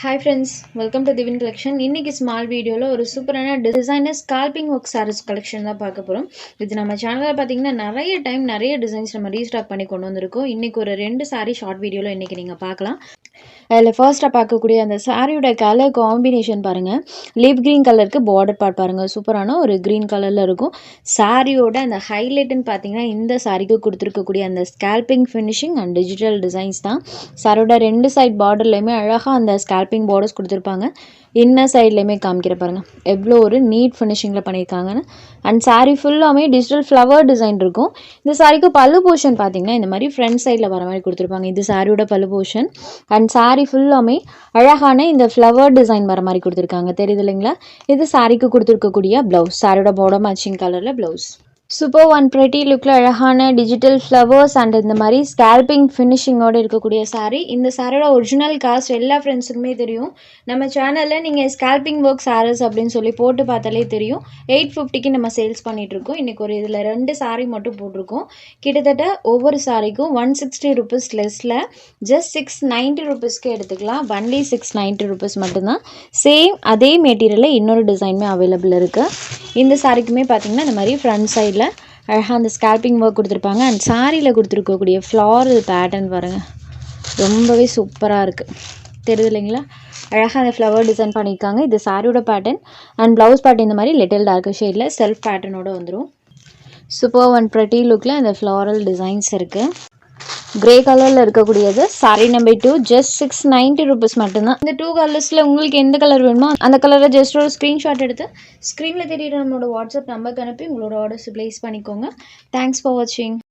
Hi friends, welcome to Divin Collection. இன்னைக்கு small வீடியோவில் ஒரு சூப்பரான designer scalloping work sarees collection தான் பார்க்க போகிறோம். இது நம்ம சேனலில் பார்த்தீங்கன்னா நிறைய டிசைன்ஸ் நம்ம ரீஸ்டாக் பண்ணி கொண்டு வந்திருக்கோம். இன்றைக்கி ஒரு 2 சாரீ ஷார்ட் வீடியோவில் இன்றைக்கி நீங்கள் பார்க்கலாம். அதில் ஃபர்ஸ்ட்டாக பார்க்கக்கூடிய அந்த சாரியோட கலர் காம்பினேஷன் பாருங்கள். லீப் க்ரீன் கலருக்கு பார்டர் பார்ட் பாருங்கள், சூப்பரான ஒரு க்ரீன் கலரில் இருக்கும். சாரியோட அந்த ஹைலைட்டுன்னு பார்த்தீங்கன்னா இந்த சாரிக்கு கொடுத்துருக்கக்கூடிய அந்த scalping finishing and digital designs தான். சாரியோட 2 சைட் பார்டர்லையுமே அழகாக அந்த ஸ்கால்பிங் பார்டர்ஸ் கொடுத்துருப்பாங்க. இன்னர் சைட்லேயுமே காமிக்கிற பாருங்கள் எவ்வளோ ஒரு நீட் ஃபினிஷிங்கில் பண்ணியிருக்காங்கன்னு. அண்ட் சாரீ ஃபுல்லாமே டிஜிட்டல் ஃப்ளவர் டிசைன் இருக்கும். இந்த சாரிக்கு பல்லு போர்ஷன் பார்த்தீங்கன்னா இந்த மாதிரி ஃப்ரண்ட் சைடில் வர மாதிரி கொடுத்துருப்பாங்க. இது சாரியோட பல்லு போர்ஷன். அண்ட் சாரீ ஃபுல்லாமே அழகான இந்த ஃப்ளவர் டிசைன் வர மாதிரி கொடுத்துருக்காங்க, தெரியுது இல்லைங்களா? இது சாரிக்கு கொடுத்துருக்கக்கூடிய ப்ளவுஸ், சாரியோட பார்டர் மேட்சிங் கலரில் ப்ளவுஸ். சூப்பர் ஒன் ப்ரெட்டி லுக்கில் அழகான டிஜிட்டல் ஃப்ளவர்ஸ் அண்ட் இந்த மாதிரி ஸ்கால்பிங் ஃபினிஷிங்கோடு இருக்கக்கூடிய சாரீ. இந்த சாரியோட ஒரிஜினல் காஸ்ட் எல்லா ஃப்ரெண்ட்ஸுக்குமே தெரியும். நம்ம சேனலில் நீங்கள் ஸ்கால்பிங் ஒர்க் சாரீஸ் அப்படின்னு சொல்லி போட்டு பார்த்தாலே தெரியும். 850க்கு நம்ம சேல்ஸ் பண்ணிகிட்ருக்கோம். இன்றைக்கி ஒரு இதில் 2 சாரீ மட்டும் போட்டிருக்கோம். கிட்டத்தட்ட ஒவ்வொரு சாரிக்கும் 160 rupees லெஸ்ஸில் ஜஸ்ட் 690 rupeesக்கு எடுத்துக்கலாம். ஒன்லி 690 rupees மட்டும்தான். சேம் அதே மெட்டீரியலில் இன்னொரு டிசைனுமே அவைலபிள் இருக்குது. இந்த சாரிக்குமே பார்த்திங்கன்னா இந்த மாதிரி ஃப்ரண்ட் சைடில் அழகாக அந்த ஸ்கால்பிங் ஒர்க் கொடுத்துருப்பாங்க. அண்ட் சாரியில் கொடுத்துருக்கக்கூடிய ஃப்ளாரல் பேட்டர்ன் பாருங்கள், ரொம்பவே சூப்பராக இருக்குது, தெரியுது இல்லைங்களா? அழகாக அந்த ஃப்ளவர் டிசைன் பண்ணியிருக்காங்க. இது சாரியோட பேட்டர்ன். அண்ட் ப்ளவுஸ் பேட்டர்ன் இந்த மாதிரி லிட்டில் டார்க் ஷேடில் செல்ஃப் பேட்டர்னோடு வந்துடும். சூப்பர் ஒன் ப்ரெட்டி லுக்கில் அந்த ஃப்ளாரல் டிசைன்ஸ் இருக்குது. கிரே கலரில் இருக்கக்கூடியது சாரி நம்பர் 2, ஜஸ்ட் 690 rupees மட்டும்தான். இந்த 2 கலர்ஸில் உங்களுக்கு எந்த கலர் வேணுமோ அந்த கலரை ஜஸ்ட் ஒரு ஸ்க்ரீன்ஷாட் எடுத்து ஸ்க்ரீனில் தெரியுற நம்மளோட வாட்ஸ்அப் நம்பருக்கு அனுப்பி உங்களோட ஆர்டர்ஸ் ப்ளேஸ் பண்ணிக்கோங்க. தேங்க்ஸ் ஃபார் வாட்சிங்.